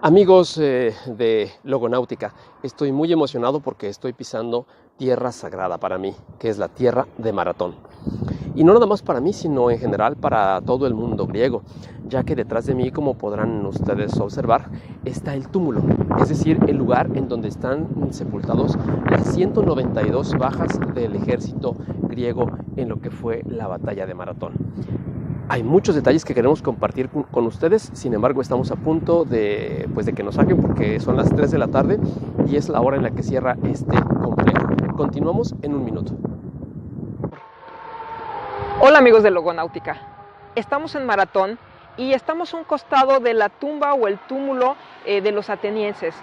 Amigos de Logonáutica, estoy muy emocionado porque estoy pisando tierra sagrada para mí, que es la tierra de Maratón. Y no nada más para mí, sino en general para todo el mundo griego, ya que detrás de mí, como podrán ustedes observar, está el túmulo, es decir, el lugar en donde están sepultados las 192 bajas del ejército griego en lo que fue la batalla de Maratón. Hay muchos detalles que queremos compartir con ustedes, sin embargo estamos a punto de que nos saquen porque son las 3 de la tarde y es la hora en la que cierra este complejo. Continuamos en un minuto. Hola amigos de Logonáutica, estamos en Maratón y estamos a un costado de la tumba o el túmulo de los atenienses.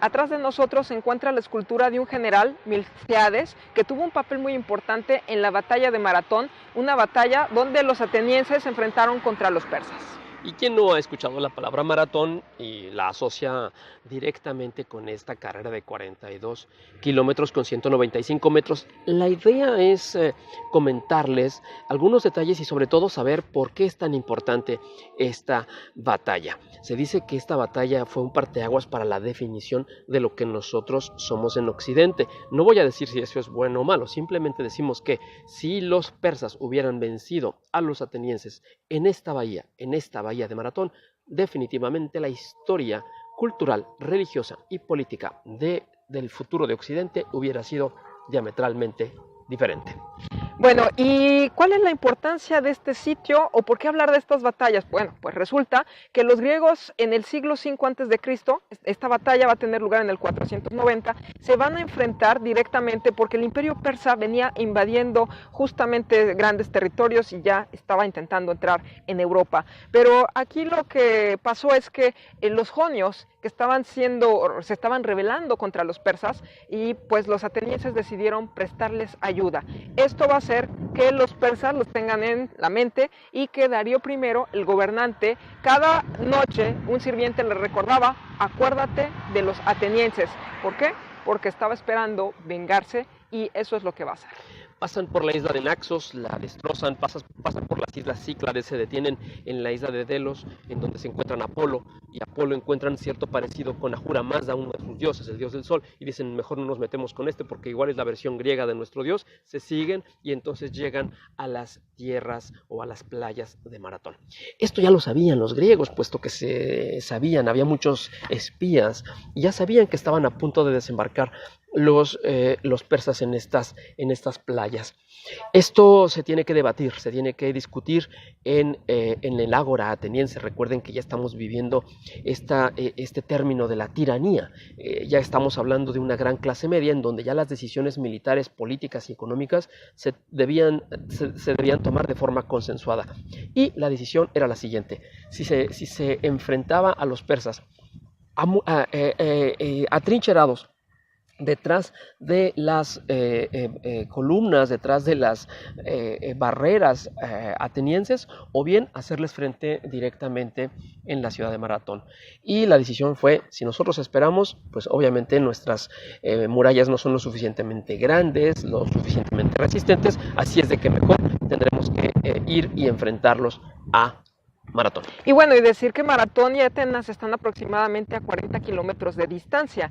Atrás de nosotros se encuentra la escultura de un general, Milcíades, que tuvo un papel muy importante en la batalla de Maratón, una batalla donde los atenienses se enfrentaron contra los persas. ¿Y quién no ha escuchado la palabra maratón y la asocia directamente con esta carrera de 42 kilómetros con 195 metros? La idea es comentarles algunos detalles y sobre todo saber por qué es tan importante esta batalla. Se dice que esta batalla fue un parteaguas para la definición de lo que nosotros somos en Occidente. No voy a decir si eso es bueno o malo, simplemente decimos que si los persas hubieran vencido a los atenienses en esta bahía de Maratón, definitivamente la historia cultural, religiosa y política del futuro de Occidente hubiera sido diametralmente diferente. Bueno, ¿y cuál es la importancia de este sitio o por qué hablar de estas batallas? Bueno, pues resulta que los griegos en el siglo V a.C., esta batalla va a tener lugar en el 490, se van a enfrentar directamente porque el imperio persa venía invadiendo justamente grandes territorios y ya estaba intentando entrar en Europa. Pero aquí lo que pasó es que los jonios que se estaban rebelando contra los persas y pues los atenienses decidieron prestarles ayuda. Esto va a hacer que los persas los tengan en la mente y que Darío I, el gobernante, cada noche un sirviente le recordaba: acuérdate de los atenienses. ¿Por qué? Porque estaba esperando vengarse y eso es lo que va a hacer. Pasan por la isla de Naxos, la destrozan, pasan por las islas Cíclades, se detienen en la isla de Delos, en donde se encuentran Apolo, y Apolo encuentran cierto parecido con Ahura Mazda, uno de sus dioses, el dios del sol, y dicen: mejor no nos metemos con este porque igual es la versión griega de nuestro dios. Se siguen y entonces llegan a las tierras o a las playas de Maratón. Esto ya lo sabían los griegos, puesto que había muchos espías, y ya sabían que estaban a punto de desembarcar los persas en estas playas. Esto se tiene que debatir, se tiene que discutir en el ágora ateniense. Recuerden que ya estamos viviendo este término de la tiranía. Ya estamos hablando de una gran clase media en donde ya las decisiones militares, políticas y económicas se debían tomar de forma consensuada. Y la decisión era la siguiente: si se enfrentaba a los persas atrincherados detrás de las columnas, detrás de las barreras atenienses, o bien hacerles frente directamente en la ciudad de Maratón. Y la decisión fue: si nosotros esperamos, pues obviamente nuestras murallas no son lo suficientemente grandes, lo suficientemente resistentes, así es de que mejor tendremos que ir y enfrentarlos a Maratón. Y bueno, y decir que Maratón y Atenas están aproximadamente a 40 kilómetros de distancia.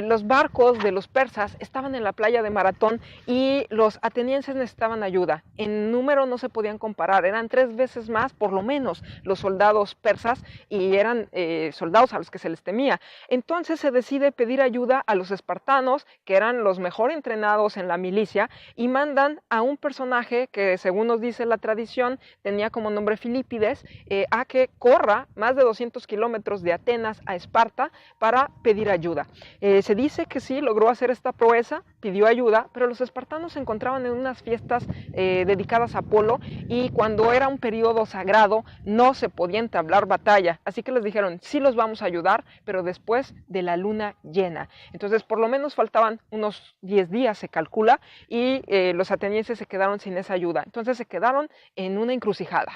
Los barcos de los persas estaban en la playa de Maratón y los atenienses necesitaban ayuda. En número no se podían comparar, eran 3 veces más por lo menos los soldados persas y eran soldados a los que se les temía. Entonces se decide pedir ayuda a los espartanos, que eran los mejor entrenados en la milicia, y mandan a un personaje que, según nos dice la tradición, tenía como nombre Filipides, a que corra más de 200 kilómetros de Atenas a Esparta para pedir ayuda. Se dice que sí, logró hacer esta proeza, pidió ayuda, pero los espartanos se encontraban en unas fiestas dedicadas a Apolo y cuando era un periodo sagrado no se podía entablar batalla, así que les dijeron: sí los vamos a ayudar, pero después de la luna llena. Entonces por lo menos faltaban unos 10 días, se calcula, y los atenienses se quedaron sin esa ayuda. Entonces se quedaron en una encrucijada.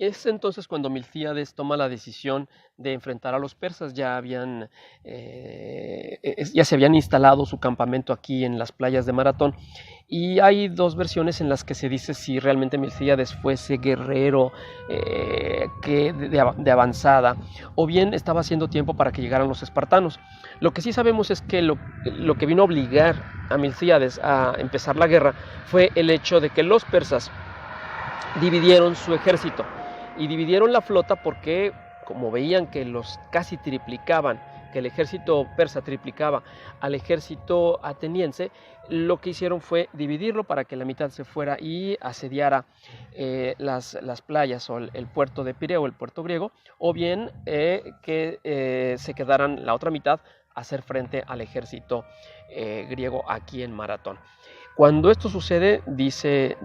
Es entonces cuando Milcíades toma la decisión de enfrentar a los persas. Ya se habían instalado su campamento aquí en las playas de Maratón, y hay dos versiones en las que se dice si realmente Milcíades fuese guerrero de avanzada, o bien estaba haciendo tiempo para que llegaran los espartanos. Lo que sí sabemos es que lo que vino a obligar a Milcíades a empezar la guerra fue el hecho de que los persas dividieron su ejército y dividieron la flota porque, como veían que los casi triplicaban, que el ejército persa triplicaba al ejército ateniense, lo que hicieron fue dividirlo para que la mitad se fuera y asediara las playas o el puerto de Pireo, el puerto griego, o bien que se quedaran la otra mitad a hacer frente al ejército griego aquí en Maratón. Cuando esto sucede, dice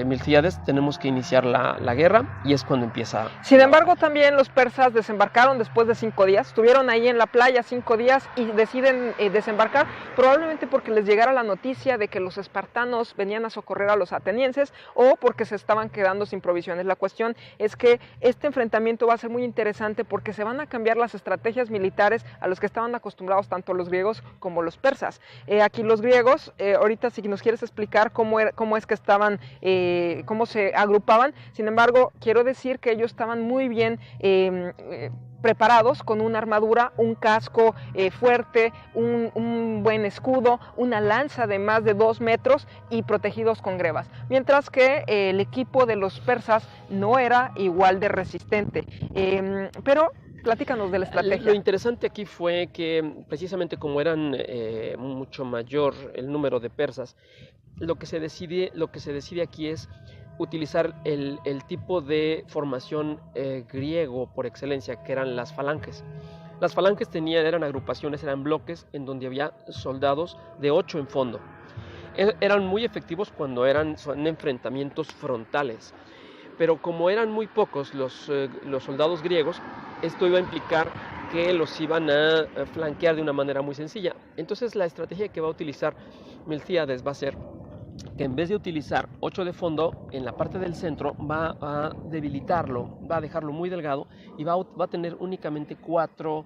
Milcíades, tenemos que iniciar la guerra, y es cuando empieza. Sin embargo, también los persas desembarcaron después de 5 días, estuvieron ahí en la playa 5 días y deciden desembarcar, probablemente porque les llegara la noticia de que los espartanos venían a socorrer a los atenienses, o porque se estaban quedando sin provisiones. La cuestión es que este enfrentamiento va a ser muy interesante porque se van a cambiar las estrategias militares a los que estaban acostumbrados tanto los griegos como los persas. Aquí los griegos, ahorita si nos quieres explicar cómo es que estaban, cómo se agrupaban. Sin embargo, quiero decir que ellos estaban muy bien preparados, con una armadura, un casco fuerte, un buen escudo, una lanza de más de 2 metros y protegidos con grebas, mientras que el equipo de los persas no era igual de resistente, pero platícanos de la estrategia. Lo interesante aquí fue que, precisamente como eran mucho mayor el número de persas, lo que se decide aquí es utilizar el tipo de formación griego por excelencia, que eran las falanges. Las falanges eran agrupaciones, eran bloques en donde había soldados de 8 en fondo. Eran muy efectivos cuando son enfrentamientos frontales, pero como eran muy pocos los soldados griegos, esto iba a implicar que los iban a flanquear de una manera muy sencilla. Entonces la estrategia que va a utilizar Milcíades va a ser que, en vez de utilizar 8 de fondo, en la parte del centro va a debilitarlo, va a dejarlo muy delgado, y va a tener únicamente 4,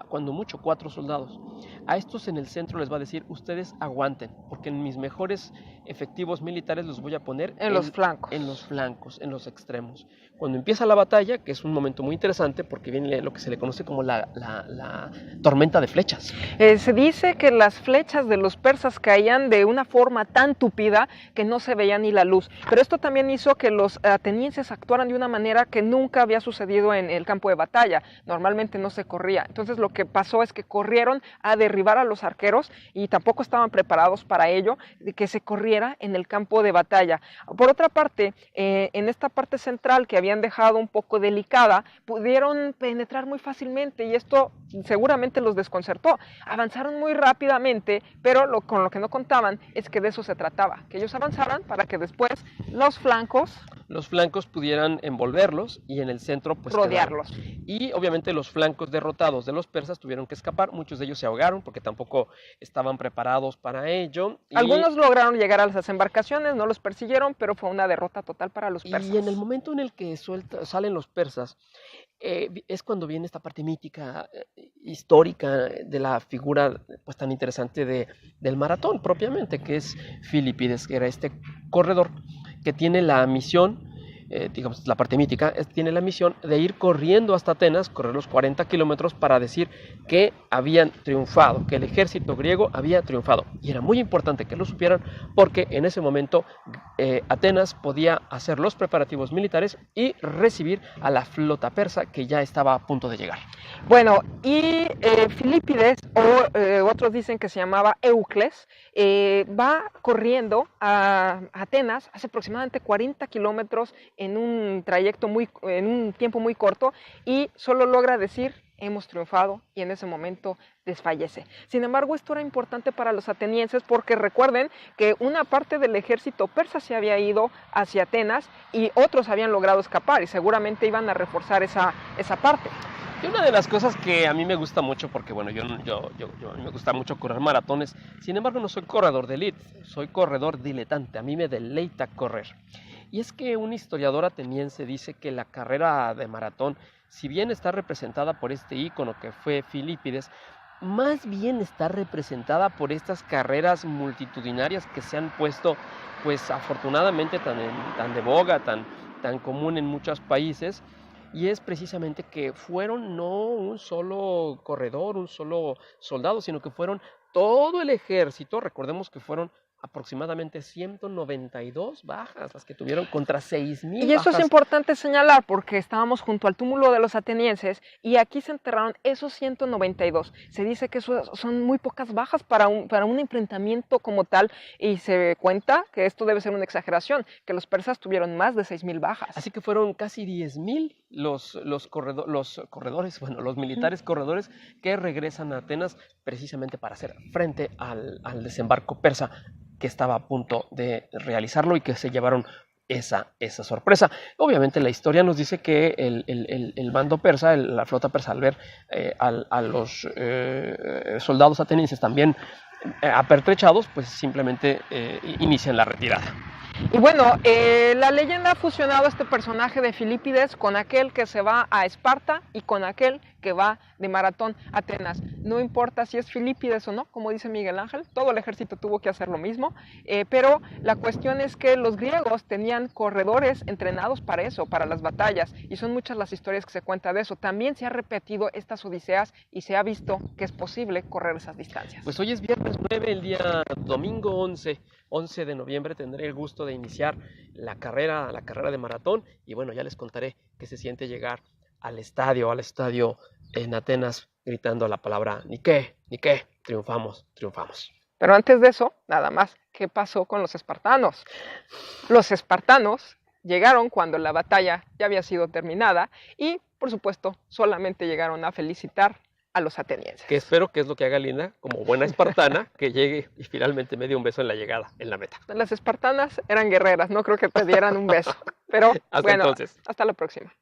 cuando mucho 4 soldados. A estos en el centro les va a decir: ustedes aguanten, porque en mis mejores efectivos militares los voy a poner en los flancos, en los extremos. Cuando empieza la batalla, que es un momento muy interesante porque viene lo que se le conoce como la tormenta de flechas. Se dice que las flechas de los persas caían de una forma tan tupida que no se veía ni la luz, pero esto también hizo que los atenienses actuaran de una manera que nunca había sucedido en el campo de batalla. Normalmente no se corría. Entonces lo que pasó es que corrieron a derribar a los arqueros, y tampoco estaban preparados para ello, de que se corriera en el campo de batalla. Por otra parte, en esta parte central que habían dejado un poco delicada, pudieron penetrar muy fácilmente, y esto seguramente los desconcertó. Avanzaron muy rápidamente, pero con lo que no contaban es que de eso se trataba, que ellos avanzaran para que después los flancos pudieran envolverlos, y en el centro pues rodearlos. Y obviamente los flancos derrotados de los persas tuvieron que escapar. Muchos de ellos se ahogaron porque tampoco estaban preparados para ello. Algunos lograron llegar a las embarcaciones, no los persiguieron, pero fue una derrota total para los persas. Y en el momento en el que salen los persas, es cuando viene esta parte mítica, histórica, de la figura pues tan interesante del maratón propiamente, que es Filipides, que era este corredor que tiene la misión, digamos, la parte mítica, tiene la misión de ir corriendo hasta Atenas, correr los 40 kilómetros para decir que habían triunfado, que el ejército griego había triunfado. Y era muy importante que lo supieran porque en ese momento Atenas podía hacer los preparativos militares y recibir a la flota persa que ya estaba a punto de llegar. Bueno, y Filipides, o otros dicen que se llamaba Eucles, va corriendo a Atenas, hace aproximadamente 40 kilómetros en un tiempo muy corto, y solo logra decir: hemos triunfado, y en ese momento desfallece. Sin embargo, esto era importante para los atenienses porque recuerden que una parte del ejército persa se había ido hacia Atenas y otros habían logrado escapar, y seguramente iban a reforzar esa parte. Y una de las cosas que a mí me gusta mucho, porque bueno, a mí me gusta mucho correr maratones, sin embargo no soy corredor de elite, soy corredor diletante, a mí me deleita correr. Y es que un historiador ateniense dice que la carrera de maratón, si bien está representada por este ícono que fue Filipides, más bien está representada por estas carreras multitudinarias que se han puesto, pues afortunadamente tan de boga, tan común en muchos países, y es precisamente que fueron no un solo corredor, un solo soldado, sino que fueron todo el ejército. Recordemos que fueron aproximadamente 192 bajas las que tuvieron contra 6,000 Y eso es bajas. importante señalar porque estábamos junto al túmulo de los atenienses y aquí se enterraron esos 192. Se dice que eso son muy pocas bajas para un enfrentamiento como tal y se cuenta que esto debe ser una exageración, que los persas tuvieron más de 6,000 bajas. Así que fueron casi 10,000 los corredores, bueno, los militares corredores que regresan a Atenas precisamente para hacer frente al desembarco persa que estaba a punto de realizarlo y que se llevaron esa sorpresa. Obviamente la historia nos dice que el bando persa, la flota persa, al ver a los soldados atenienses también apertrechados, pues simplemente inician la retirada. Y bueno, la leyenda ha fusionado este personaje de Filipides con aquel que se va a Esparta y con aquel que va de maratón a Atenas. No importa si es Filipides o no, como dice Miguel Ángel, todo el ejército tuvo que hacer lo mismo, pero la cuestión es que los griegos tenían corredores entrenados para eso, para las batallas, y son muchas las historias que se cuentan de eso. También se ha repetido estas odiseas y se ha visto que es posible correr esas distancias. Pues hoy es viernes 9, el día domingo 11 de noviembre tendré el gusto de iniciar la carrera de maratón y bueno, ya les contaré qué se siente llegar al estadio en Atenas gritando la palabra Nike, Nike, triunfamos, triunfamos. Pero antes de eso, nada más, ¿qué pasó con los espartanos? Los espartanos llegaron cuando la batalla ya había sido terminada y, por supuesto, solamente llegaron a felicitar a los atenienses. Que espero que es lo que haga Linda, como buena espartana, que llegue y finalmente me dé un beso en la llegada, en la meta. Las espartanas eran guerreras, no creo que te dieran un beso. Pero Hasta bueno, entonces. hasta la próxima.